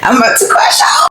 I'm about to crash out.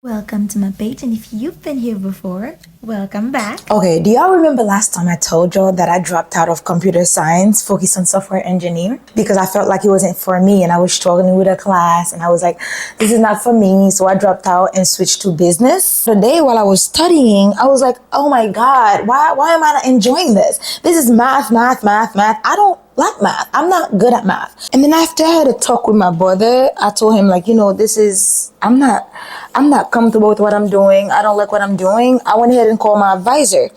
Welcome to my page, and if you've been here before, welcome back. Okay, do y'all remember last time I told y'all that I dropped out of computer science, focused on software engineering? Because I felt like it wasn't for me and I was struggling with a class and I was like, this is not for me. So I dropped out and switched to business. Today while I was studying, I was like, oh my God, why am I not enjoying this? This is math. I don't like math. I'm not good at math. And then after I had a talk with my brother, I told him like, I'm not comfortable with what I'm doing. I don't like what I'm doing. I went ahead and called my advisor.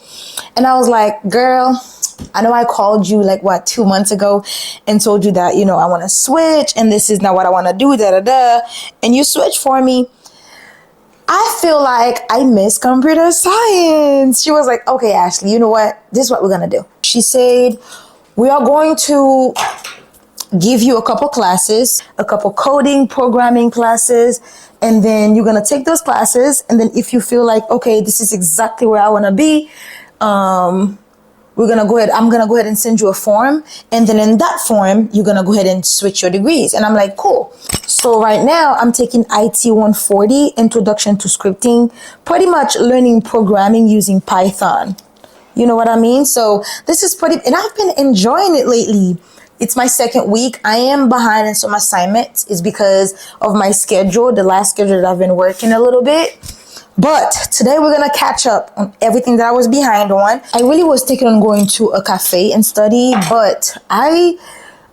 And I was like, girl, I know I called you 2 months ago and told you that, I want to switch and this is not what I want to do, and you switched for me. I feel like I miss computer science. She was like, okay, Ashley, you know what? This is what we're going to do. She said, we are going to give you a couple classes, a couple coding, programming classes, and then you're going to take those classes. And then if you feel like, okay, this is exactly where I want to be, I'm going to go ahead and send you a form. And then in that form, you're going to go ahead and switch your degrees. And I'm like, cool. So right now I'm taking IT 140, Introduction to Scripting, pretty much learning programming using Python. You know what I mean? So this is and I've been enjoying it lately. It's my second week. I am behind in some assignments. It's because of my schedule, the last schedule that I've been working a little bit. But today we're going to catch up on everything that I was behind on. I really was thinking on going to a cafe and study, but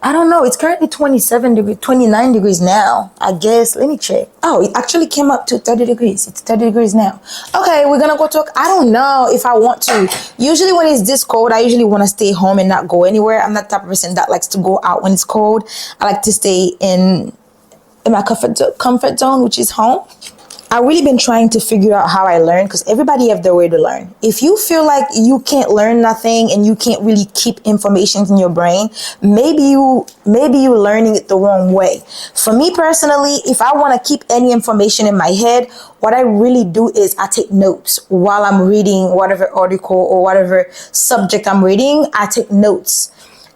I don't know. It's currently 29 degrees now. I guess. Let me check. Oh, it actually came up to 30 degrees. It's 30 degrees now. Okay, we're going to go talk. I don't know if I want to. Usually when it's this cold, I usually want to stay home and not go anywhere. I'm not the type of person that likes to go out when it's cold. I like to stay in my comfort zone, which is home. I've really been trying to figure out how I learn because everybody have their way to learn. If you feel like you can't learn nothing and you can't really keep information in your brain, maybe you're learning it the wrong way. For me personally, if I want to keep any information in my head, what I really do is I take notes while I'm reading whatever article or whatever subject I'm reading. I take notes.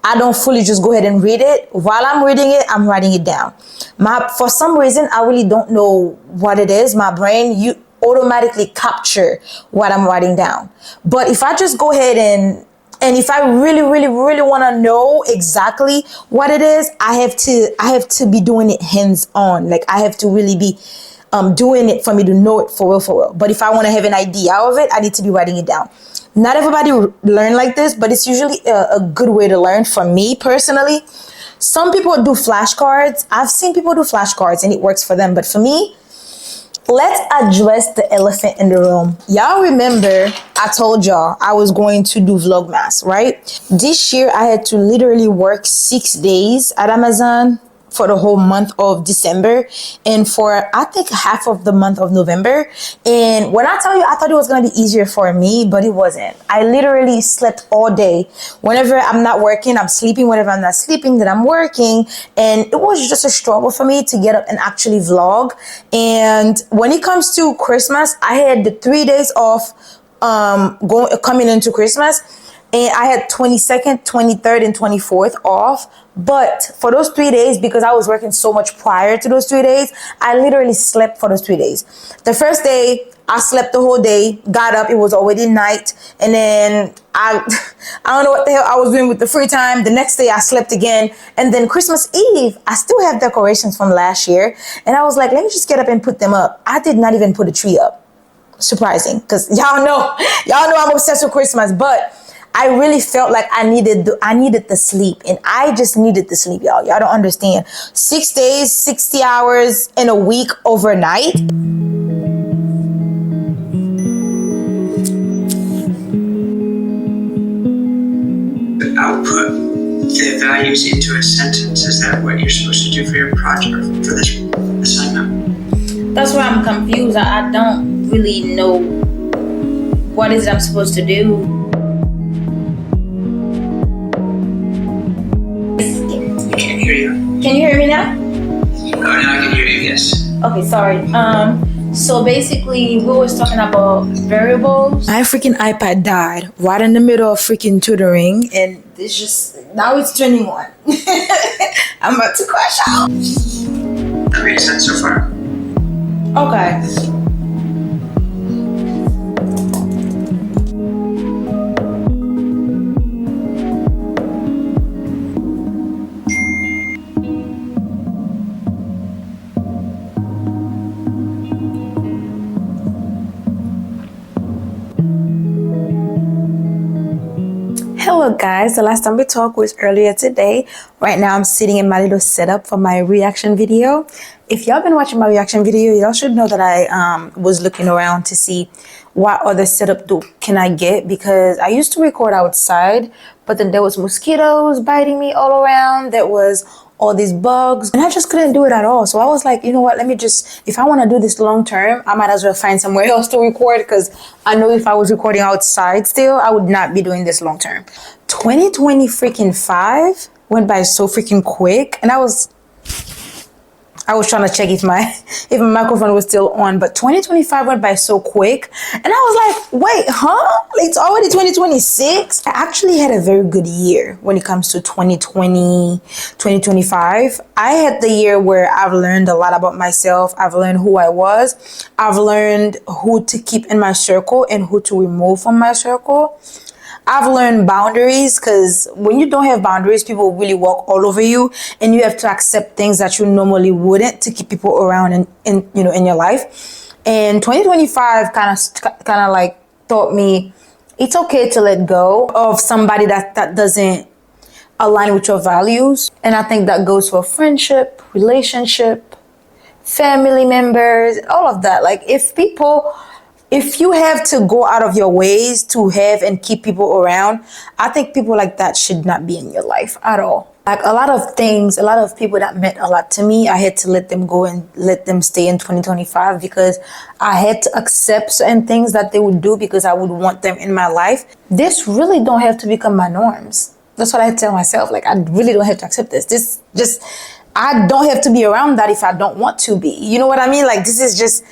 I don't fully just go ahead and read it. While I'm reading it, I'm writing it down. For some reason, I really don't know what it is. My brain, you automatically capture what I'm writing down. But if I just go ahead and if I really want to know exactly what it is, I have to be doing it hands on. Like I have to really be doing it for me to know it for real. But if I want to have an idea of it, I need to be writing it down. Not everybody learn like this, but it's usually a good way to learn for me personally. Some people do flashcards. I've seen people do flashcards and it works for them. But for me, let's address the elephant in the room. Y'all remember I told y'all I was going to do Vlogmas, right? This year I had to literally work 6 days at Amazon for the whole month of December and for I think half of the month of November. And when I tell you I thought it was going to be easier for me, but it wasn't. I literally slept all day. Whenever I'm not working, I'm sleeping. Whenever I'm not sleeping, then I'm working. And it was just a struggle for me to get up and actually vlog. And when it comes to Christmas, I had the 3 days off coming into Christmas. And I had 22nd, 23rd, and 24th off. But for those 3 days, because I was working so much prior to those 3 days, I literally slept for those 3 days. The first day, I slept the whole day, got up, it was already night. And then I don't know what the hell I was doing with the free time. The next day, I slept again. And then Christmas Eve, I still have decorations from last year. And I was like, let me just get up and put them up. I did not even put a tree up. Surprising, because y'all know I'm obsessed with Christmas. But I really felt like I needed the sleep, and I just needed the sleep, y'all. Y'all don't understand. 6 days, 60 hours in a week overnight. Output the values into a sentence. Is that what you're supposed to do for your project, for this assignment? That's why I'm confused. I don't really know what is it I'm supposed to do. Can you hear me now? Oh, now I can hear you, yes. Okay, sorry. So basically, we was talking about variables. My freaking iPad died right in the middle of freaking tutoring, and now it's turning on. I'm about to crash out. That makes sense so far? Okay. Hello guys, the last time we talked was earlier today. Right now I'm sitting in my little setup for my reaction video. If y'all been watching my reaction video, y'all should know that I was looking around to see what other setup can I get, because I used to record outside, but then there was mosquitoes biting me all around. There was all these bugs and I just couldn't do it at all. So I was like, you know what, let me just, if I want to do this long term, I might as well find somewhere else to record, because I know if I was recording outside still, I would not be doing this long term. 2020 freaking 5 went by so freaking quick, and I was trying to check if my microphone was still on, but 2025 went by so quick, and I was like, wait, huh? It's already 2026? I actually had a very good year when it comes to 2020, 2025. I had the year where I've learned a lot about myself. I've learned who I was. I've learned who to keep in my circle and who to remove from my circle. I've learned boundaries, because when you don't have boundaries, people really walk all over you, and you have to accept things that you normally wouldn't to keep people around in your life. And 2025 kind of like taught me it's okay to let go of somebody that doesn't align with your values. And I think that goes for friendship, relationship, family members, all of that. Like if you have to go out of your ways to have and keep people around, I think people like that should not be in your life at all. Like a lot of people that meant a lot to me, I had to let them go and let them stay in 2025, because I had to accept certain things that they would do because I would want them in my life. This really don't have to become my norms. That's what I tell myself. Like, I really don't have to accept this. I don't have to be around that if I don't want to be. You know what I mean? Like, this is just,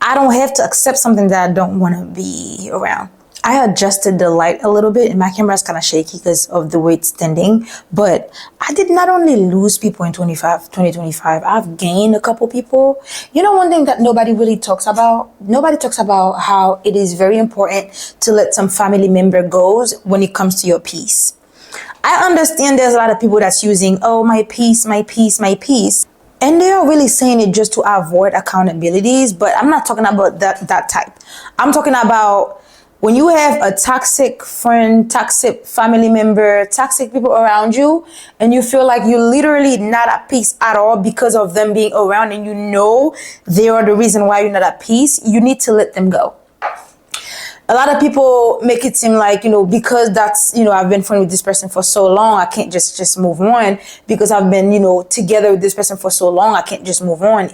I don't have to accept something that I don't want to be around. I adjusted the light a little bit, and my camera is kind of shaky because of the way it's standing. But I did not only lose people in 2025, I've gained a couple people. You know, one thing that nobody really talks about? Nobody talks about how it is very important to let some family member go when it comes to your peace. I understand there's a lot of people that's using, oh, my peace, my peace, my peace. And they are really saying it just to avoid accountabilities, but I'm not talking about that type. I'm talking about when you have a toxic friend, toxic family member, toxic people around you, and you feel like you're literally not at peace at all because of them being around, and you know they are the reason why you're not at peace, you need to let them go. A lot of people make it seem like, because that's, I've been friends with this person for so long, I can't just move on. Because I've been, together with this person for so long, I can't just move on.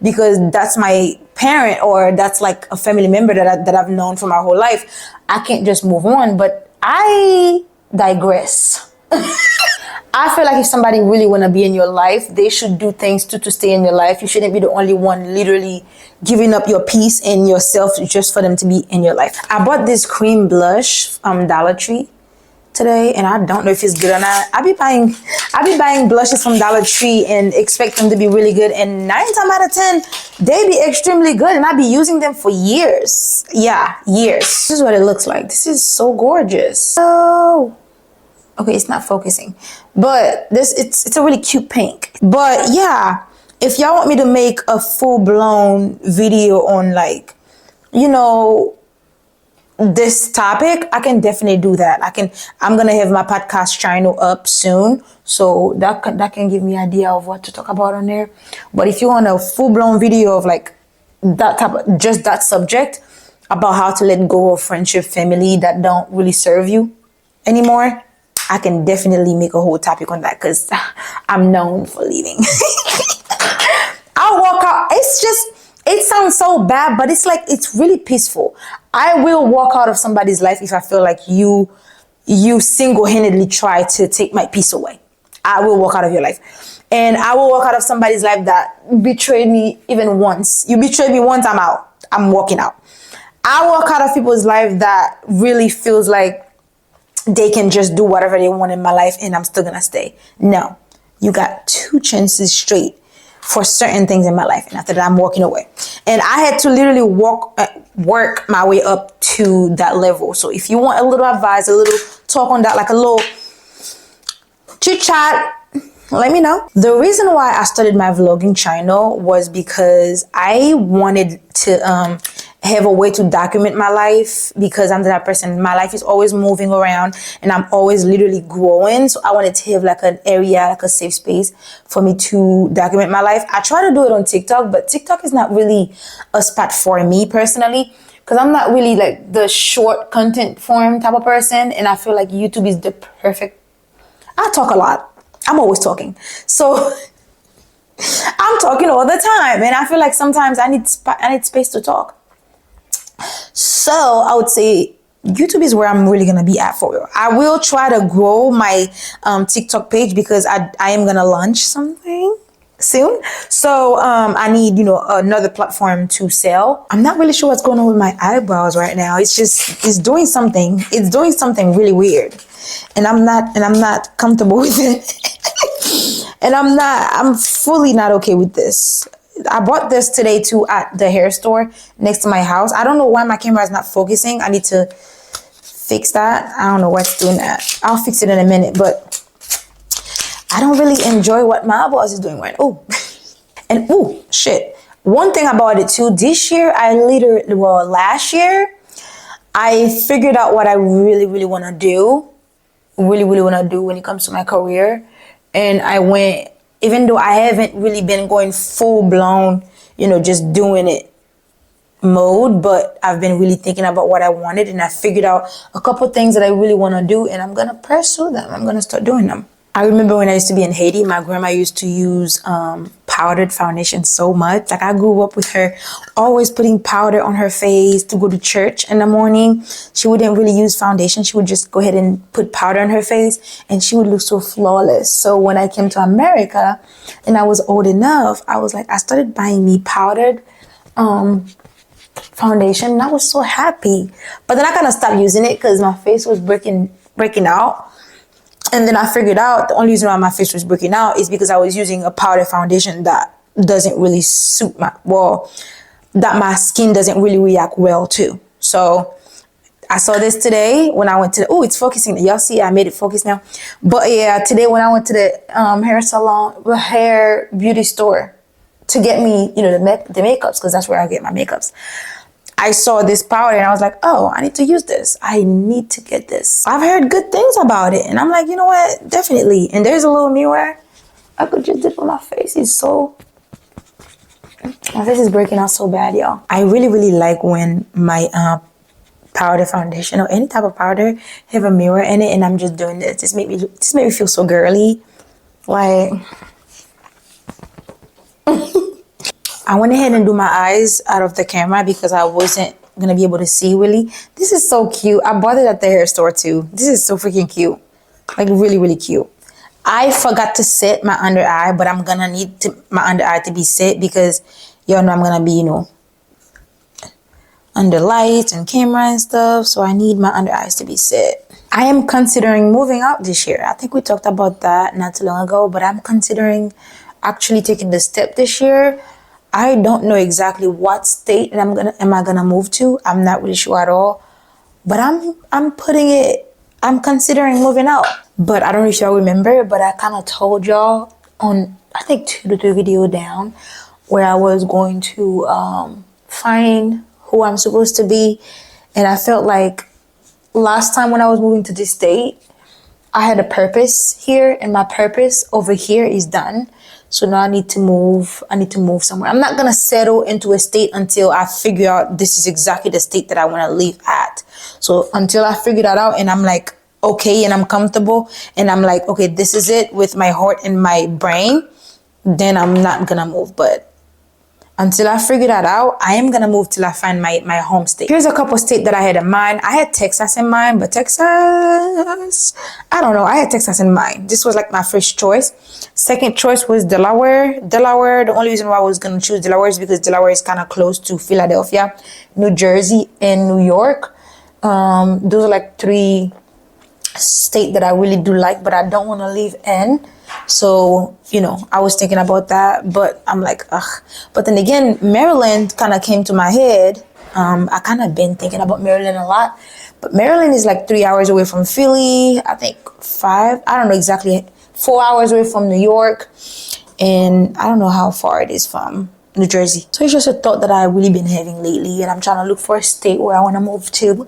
Because that's my parent, or that's like a family member that I've known for my whole life, I can't just move on. But I digress. I feel like if somebody really want to be in your life, they should do things to stay in your life. You shouldn't be the only one literally giving up your peace and yourself just for them to be in your life. I bought this cream blush from Dollar Tree today, and I don't know if it's good or not. I be buying blushes from Dollar Tree and expect them to be really good, and 9 times out of 10 they be extremely good, and I be using them for years. Yeah, years. This is what it looks like. This is so gorgeous. Oh, okay, it's not focusing, but it's a really cute pink. But yeah, if y'all want me to make a full-blown video on, like, this topic, I can definitely do that. I'm gonna have my podcast channel up soon, so that can give me an idea of what to talk about on there. But if you want a full-blown video of like that type of, just that subject, about how to let go of friendship, family that don't really serve you anymore, I can definitely make a whole topic on that, because I'm known for leaving. I'll walk out. It sounds so bad, but it's like, it's really peaceful. I will walk out of somebody's life if I feel like you single-handedly try to take my peace away. I will walk out of your life. And I will walk out of somebody's life that betrayed me even once. You betrayed me once, I'm out. I'm walking out. I walk out of people's life that really feels like they can just do whatever they want in my life and I'm still gonna stay. No, you got 2 chances straight for certain things in my life. And after that, I'm walking away. And I had to literally work my way up to that level. So if you want a little advice, a little talk on that, like a little chit chat, let me know. The reason why I started my vlogging channel was because I wanted to have a way to document my life, because I'm that person. My life is always moving around and I'm always literally growing. So I wanted to have like an area, like a safe space for me to document my life. I try to do it on TikTok, but TikTok is not really a spot for me personally, because I'm not really like the short content form type of person. And I feel like YouTube is the perfect, I talk a lot. I'm always talking. So I'm talking all the time. And I feel like sometimes I need space to talk. So I would say YouTube is where I'm really going to be at for real. I will try to grow my TikTok page, because I am going to launch something soon. So I need, another platform to sell. I'm not really sure what's going on with my eyebrows right now. It's doing something. It's doing something really weird. And I'm not comfortable with it. And I'm fully not okay with this. I bought this today too at the hair store next to my house. I don't know why my camera is not focusing. I need to fix that. I don't know what's doing that. I'll fix it in a minute, but I don't really enjoy what my eyebrows is doing right now. Oh, and oh, shit. One thing about it too, this year, last year, I figured out what I really, really want to do. Really, really want to do when it comes to my career. And I went, even though I haven't really been going full blown, just doing it mode, but I've been really thinking about what I wanted, and I figured out a couple things that I really want to do, and I'm going to pursue them. I'm going to start doing them. I remember when I used to be in Haiti, my grandma used to use powdered foundation so much. Like, I grew up with her always putting powder on her face to go to church in the morning. She wouldn't really use foundation. She would just go ahead and put powder on her face, and she would look so flawless. So when I came to America and I was old enough, I started buying me powdered foundation, and I was so happy. But then I kind of stopped using it because my face was breaking out. And then I figured out the only reason why my face was breaking out is because I was using a powder foundation that doesn't really suit that my skin doesn't really react well to. So I saw this today when I went to it's focusing. Y'all see, I made it focus now. But yeah, today when I went to the hair beauty store to get me, the makeups, because that's where I get my makeups. I saw this powder and I was like, oh, I need to use this. I need to get this. I've heard good things about it. And I'm like, you know what? Definitely. And there's a little mirror. I could just dip on my face. My face is breaking out so bad, y'all. I really, really like when my powder foundation or any type of powder have a mirror in it and I'm just doing this. This made me feel so girly. Like, I went ahead and do my eyes out of the camera because I wasn't going to be able to see really. This is so cute. I bought it at the hair store too. This is so freaking cute. Like, really, really cute. I forgot to set my under eye, but I'm going to need my under eye to be set because y'all know I'm going to be, under lights and camera and stuff. So I need my under eyes to be set. I am considering moving out this year. I think we talked about that not too long ago, but I'm considering actually taking the step this year. I don't know exactly what state am I gonna move to. I'm not really sure at all. But I'm considering moving out. But I don't know if y'all remember, but I kind of told y'all on, I think 2 to 3 videos down, where I was going to find who I'm supposed to be. And I felt like last time when I was moving to this state, I had a purpose here, and my purpose over here is done. So now I need to move somewhere. I'm not gonna settle into a state until I figure out this is exactly the state that I want to live at. So until I figure that out and I'm like, okay, and I'm comfortable and I'm like, okay, this is it with my heart and my brain, then I'm not gonna move. But until I figure that out, I am gonna move till I find my home state. Here's a couple states that I had in mind. I had Texas in mind, but Texas, I don't know. I had Texas in mind. This was like my first choice. Second choice was Delaware. Delaware, the only reason why I was gonna choose Delaware is because Delaware is kind of close to Philadelphia, New Jersey, and New York. Those are like 3 state that I really do like, but I don't want to live in. So, you know, I was thinking about that, but I'm like, ugh. But then again, Maryland kind of came to my head. I kind of been thinking about Maryland a lot, but Maryland is like 3 hours away from Philly. I think 5. I don't know exactly. 4 hours away from New York, and I don't know how far it is from New Jersey. So it's just a thought that I've really been having lately, and I'm trying to look for a state where I want to move to.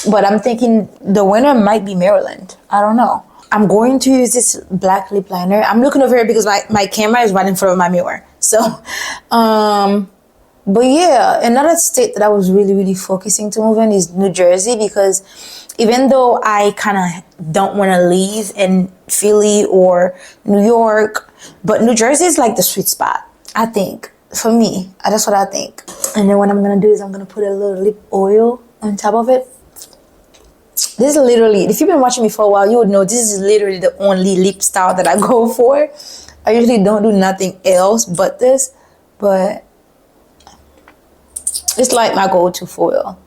But I'm thinking the winner might be Maryland. I don't know. I'm going to use this black lip liner. I'm looking over here because my camera is right in front of my mirror. So, but yeah, another state that I was really, really focusing to move in is New Jersey, because even though I kind of don't want to leave in Philly or New York, but New Jersey is like the sweet spot, I think, for me. That's what I think. And then what I'm going to do is I'm going to put a little lip oil on top of it. This is literally, if you've been watching me for a while, you would know this is literally the only lip style that I go for. I usually don't do nothing else but this, but it's like my go-to foil.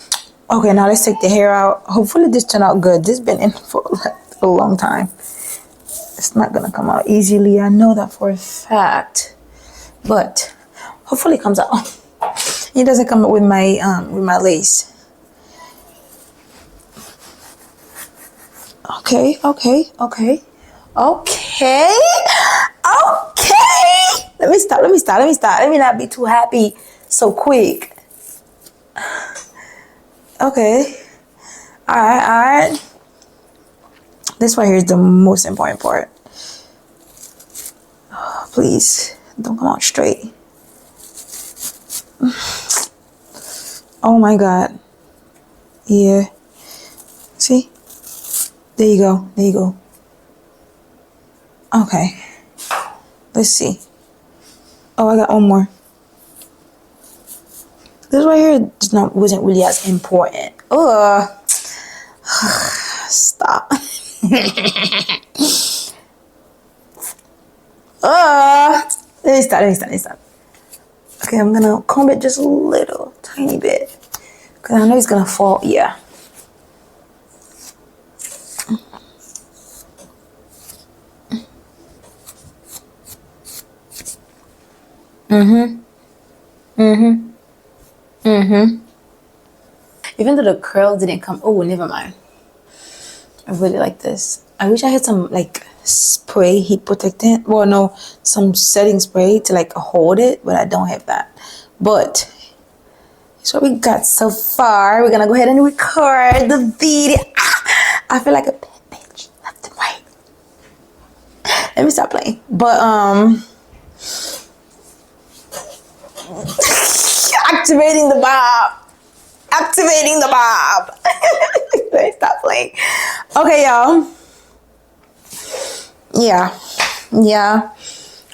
Okay, now let's take the hair out. Hopefully this turned out good. This has been in for like a long time. It's not gonna come out easily. I know that for a fact, but hopefully it comes out. It doesn't come out with my lace. Okay. Let me stop. Let me not be too happy so quick. Okay. All right. This right here is the most important part. Oh, please, don't come out straight. Oh my God. Yeah. See? There you go. Okay. Let's see. Oh, I got one more. This right here wasn't really as important. Ugh. Stop. Let me stop. Okay, I'm gonna comb it just a little, tiny bit, because I know it's gonna fall. Yeah. Even though the curl didn't come, oh, never mind. I really like this. I wish I had some like spray, heat protectant. Well, no, some setting spray to like hold it, but I don't have that. But here's what we got so far. We're gonna go ahead and record the video. I feel like a bad bitch, left and right. Let me stop playing. But activating the bob. Let me stop playing. Okay, y'all. Yeah.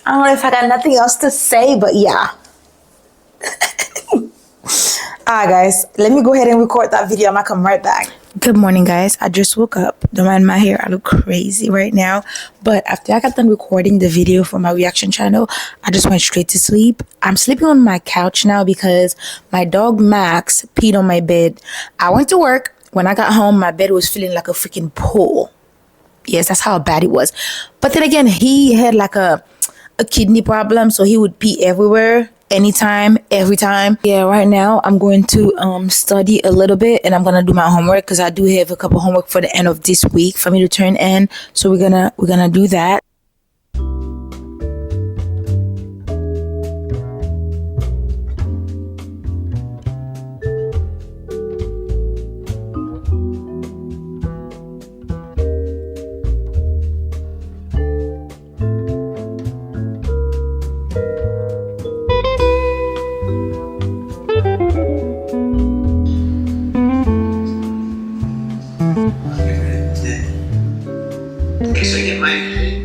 I don't know if I got nothing else to say, but yeah. Alright, guys, let me go ahead and record that video. I'm gonna come right back. Good morning, guys. I just woke up. Don't mind my hair. I look crazy right now. But after I got done recording the video for my reaction channel, I just went straight to sleep. I'm sleeping on my couch now because my dog Max peed on my bed. I went to work. When I got home, my bed was feeling like a freaking pool. Yes, that's how bad it was. But then again, he had like a kidney problem, so he would pee everywhere, anytime, every time. Yeah, right now I'm going to study a little bit, and I'm gonna do my homework because I do have a couple homework for the end of this week for me to turn in. So we're gonna do that. Okay, so I get my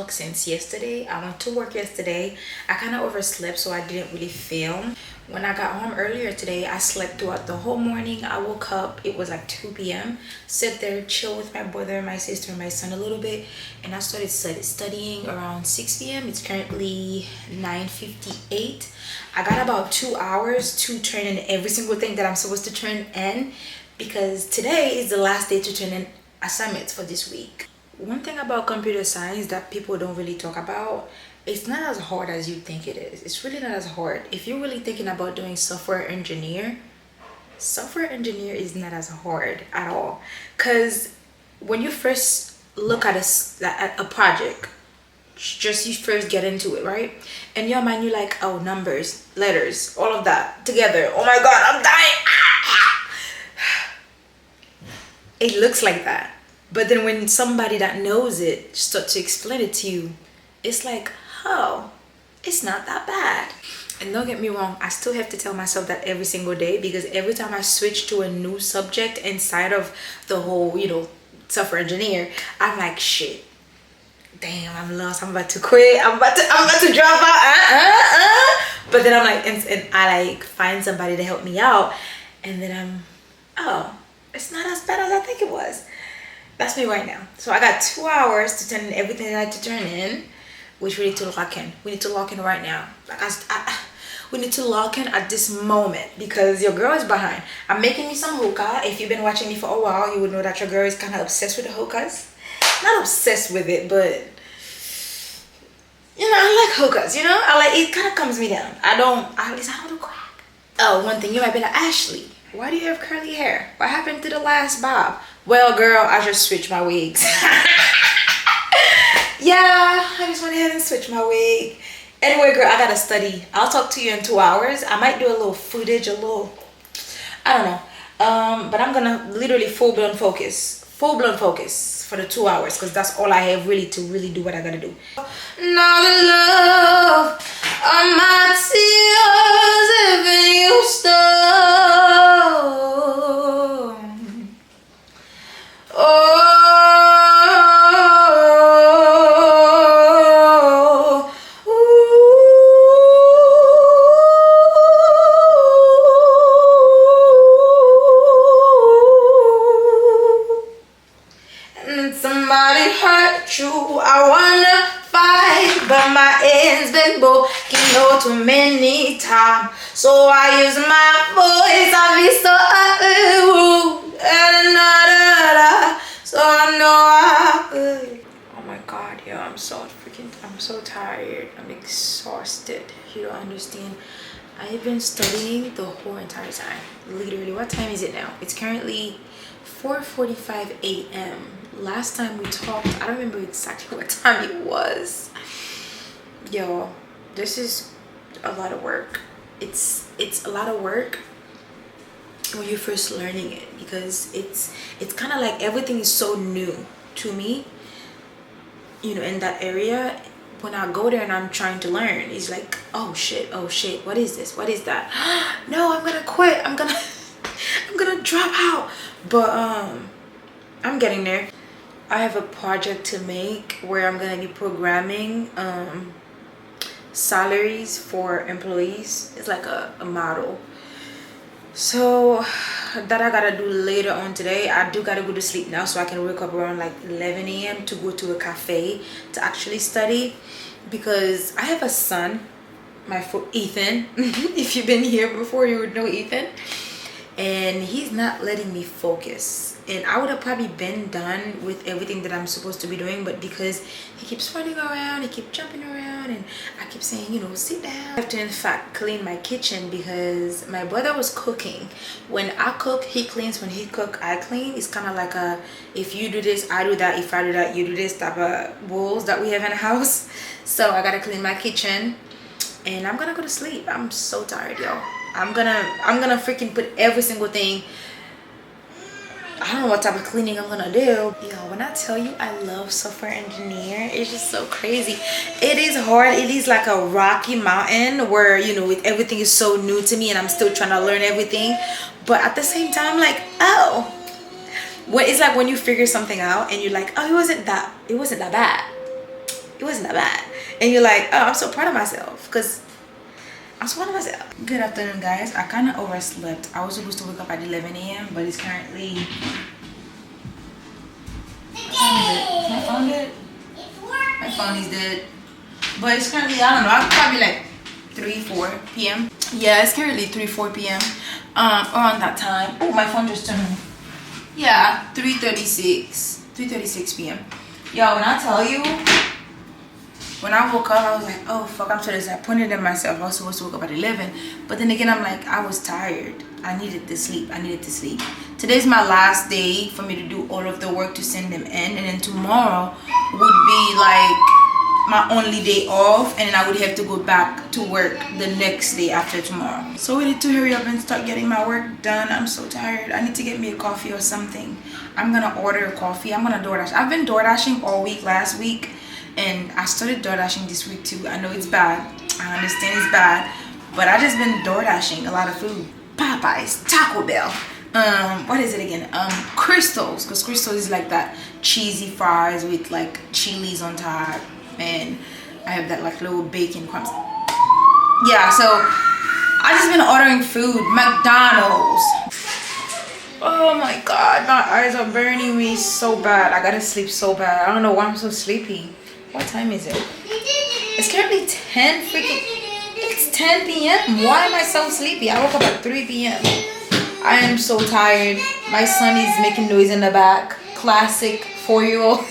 vlog since yesterday. I went to work yesterday. I kind of overslept, so I didn't really film. When I got home earlier today, I slept throughout the whole morning. I woke up, it was like 2 p.m. Sit there, chill with my brother, my sister, and my son a little bit, and I started studying around 6 p.m. It's currently 9:58. I got about 2 hours to turn in every single thing that I'm supposed to turn in, because today is the last day to turn in assignments for this week. One thing about computer science that people don't really talk about, it's not as hard as you think it is. It's really not as hard. If you're really thinking about doing software engineer is not as hard at all. Because when you first look at a project, just you first get into it, right? In your mind, you're like, oh, numbers, letters, all of that together. Oh my God, I'm dying. It looks like that. But then when somebody that knows it starts to explain it to you, it's like, oh, it's not that bad. And don't get me wrong, I still have to tell myself that every single day, because every time I switch to a new subject inside of the whole, software engineer, I'm like, shit, damn, I'm lost. I'm about to quit. I'm about to drop out. But then I'm like, and I like find somebody to help me out, and then oh, it's not as bad as I think it was. That's me right now. So I got 2 hours to turn in everything that I had to turn in, which we need to lock in. We need to lock in right now. Like we need to lock in at this moment, because your girl is behind. I'm making me some hookah. If you've been watching me for a while, you would know that your girl is kind of obsessed with the hookahs. Not obsessed with it, but I like hookahs. I like it. Kind of calms me down. At least I don't do crack. Oh, one thing, you might be like, Ashley, why do you have curly hair? What happened to the last bob? Well, girl, I just switched my wigs. Yeah, I just went ahead and switched my wig. Anyway, girl, I gotta study. I'll talk to you in 2 hours. I might do a little footage, I don't know. But I'm gonna literally full-blown focus for the 2 hours, because that's all I have really to really do what I gotta do. Now the love of my tears, if you stop. Somebody hurt you, I wanna fight, but my end's been broken too many times. So I use my voice, I be so rude, so I know I could. Oh my God, yo, I'm so tired. I'm exhausted. You don't understand. I've been studying the whole entire time. Literally, what time is it now? It's currently 4:45 a.m. Last time we talked, I don't remember exactly what time it was. Yo, this is a lot of work. It's a lot of work when you're first learning it, because it's kind of like everything is so new to me, in that area. When I go there and I'm trying to learn, it's like, oh shit, what is this, what is that? No, I'm gonna quit, I'm gonna drop out. But I'm getting there. I have a project to make where I'm gonna be programming salaries for employees. It's like a model. So that I gotta do later on today. I do gotta go to sleep now, so I can wake up around like 11 a.m. to go to a cafe to actually study, because I have a son, Ethan. If you've been here before, you would know Ethan. And he's not letting me focus, and I would have probably been done with everything that I'm supposed to be doing, but because he keeps running around, he keeps jumping around, and I keep saying, sit down. I have to in fact clean my kitchen, because my brother was cooking. When I cook, he cleans. When he cook, I clean. It's kind of like a, if you do this, I do that. If I do that, you do this type of rules that we have in the house. So I gotta clean my kitchen, and I'm gonna go to sleep. I'm so tired, yo. I'm gonna freaking put every single thing. I don't know what type of cleaning I'm gonna do. Yo, when I tell you I love software engineer, it's just so crazy. It is hard. It is like a rocky mountain where, everything is so new to me and I'm still trying to learn everything. But at the same time, like, oh, it's like when you figure something out and you're like, oh, it wasn't that bad. It wasn't that bad. And you're like, oh, I'm so proud of myself because I'm so proud of myself. Good afternoon, guys. I kind of overslept. I was supposed to wake up at 11 a.m. but it's currently... My phone dead? My phone is dead. But it's currently, I don't know, I'm probably like 3-4 p.m. Yeah, it's currently 3-4 p.m. Around that time. Oh, my phone just turned. Yeah, 3:36 p.m. Yo, when I tell you, when I woke up, I was like, oh fuck, I'm so disappointed in myself. I was supposed to wake up at 11, but then again, I'm like, I was tired. I needed to sleep. Today's my last day for me to do all of the work to send them in, and then tomorrow would be like my only day off, and then I would have to go back to work the next day after tomorrow. So we need to hurry up and start getting my work done. I'm so tired. I need to get me a coffee or something. I'm gonna order a coffee. I'm gonna DoorDash. I've been DoorDashing all week last week, and I started DoorDashing this week too. I know it's bad. I understand it's bad, but I just been DoorDashing a lot of food. Popeyes, Taco Bell, what is it again? Crystals, because Crystals is like that cheesy fries with like chilies on top, and I have that like little bacon crumbs. Yeah, so I just been ordering food. McDonald's. Oh my god, my eyes are burning me so bad. I gotta sleep so bad. I don't know why I'm so sleepy. What time is it? It's currently 10 p.m. Why am I so sleepy? I woke up at 3 p.m. I am so tired. My son is making noise in the back. Classic 4-year-old.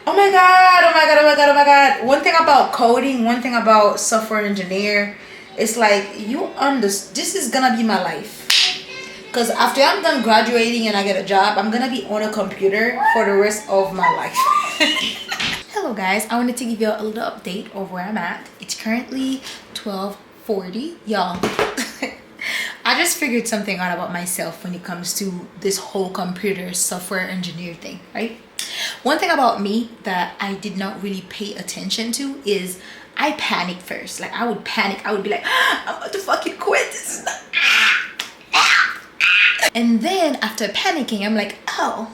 Oh my god. One thing about coding, one thing about software engineer, it's like this is gonna be my life. Because after I'm done graduating and I get a job, I'm gonna be on a computer for the rest of my life. Hello guys, I wanted to give you a little update of where I'm at. It's currently 12:40, y'all. I just figured something out about myself when it comes to this whole computer software engineer thing, right? One thing about me that I did not really pay attention to is I panicked first. Like I would panic. I would be like, I'm about to fucking quit. This is not... And then after panicking, I'm like, oh,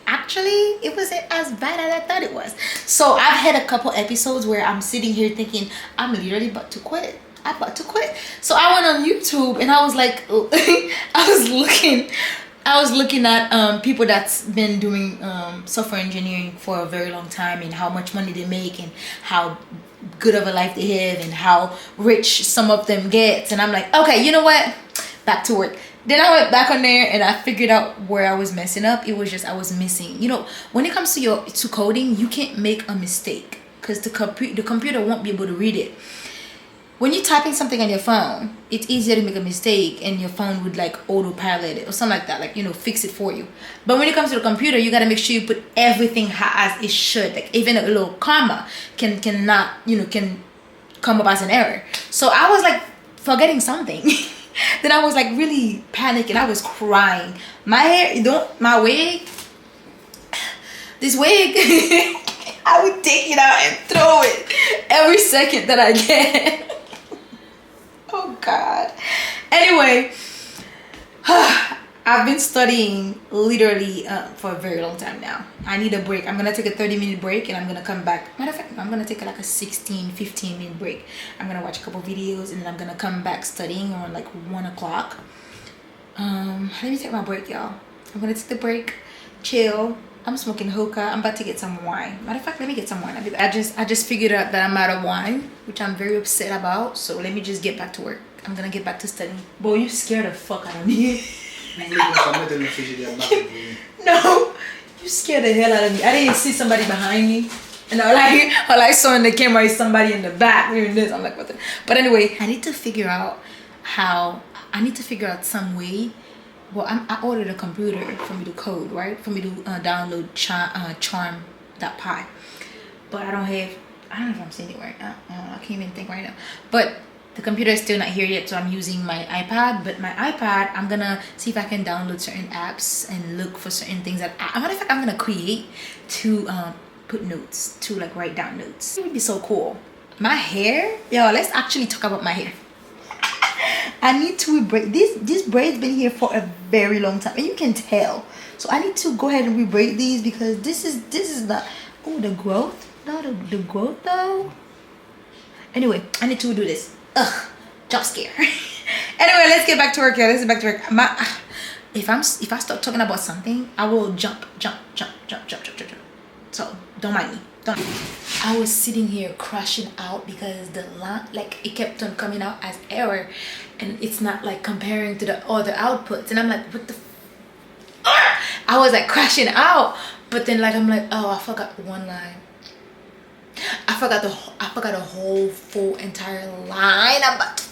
actually it wasn't as bad as I thought it was. So I've had a couple episodes where I'm sitting here thinking I'm literally about to quit. I'm about to quit. So I went on YouTube and I was like, I was looking at people that's been doing software engineering for a very long time, and how much money they make, and how good of a life they have, and how rich some of them get. And I'm like, okay, you know what? Back to work. Then I went back on there and I figured out where I was messing up. It was just I was missing. You know, when it comes to coding, you can't make a mistake because the computer won't be able to read it. When you're typing something on your phone, it's easier to make a mistake and your phone would like autopilot it or something like that, like, you know, fix it for you. But when it comes to the computer, you got to make sure you put everything as it should. Like even a little comma can come up as an error. So I was like forgetting something. Then I was like really panicking. I was crying. My wig, this wig, I would take it out and throw it every second that I get. Oh God. Anyway, I've been studying literally for a very long time now. I need a break. I'm gonna take a 30-minute break and I'm gonna come back. Matter of fact, I'm gonna take like a 15-minute break. I'm gonna watch a couple videos and then I'm gonna come back studying around like 1 o'clock. Let me take my break, y'all. I'm gonna take the break, chill. I'm smoking hookah. I'm about to get some wine. Matter of fact, let me get some wine. I just figured out that I'm out of wine, which I'm very upset about. So let me just get back to work. I'm gonna get back to studying. Boy, you scared the fuck out of me. No, you scared the hell out of me. I didn't see somebody behind me, and all I saw in the camera is somebody in the back doing this. I'm like, what the? But anyway, I need to figure out some way. Well, I ordered a computer for me to code, right? For me to download charm.py, but I don't know if I'm saying it right now. I can't even think right now. But the computer is still not here yet, so I'm using my iPad. But my iPad, I'm gonna see if I can download certain apps and look for certain things that matter of fact, I'm gonna create to put notes, to like write down notes. It would be so cool. My hair, yo, let's actually talk about my hair. I need to rebraid this braid's been here for a very long time, and you can tell. So I need to go ahead and rebraid these because this is not, oh, the growth. No, the growth though. Anyway, I need to do this. Ugh, jump scare. Anyway, let's get back to work here. Let's get back to work. If I start talking about something, I will jump. So don't mind me. Don't. I was sitting here crashing out because the line, like, it kept on coming out as error, and it's not like comparing to the other outputs, and I'm like, what the. I was like crashing out, but then like I'm like, oh, I forgot one line. I forgot the whole full entire line. I'm about to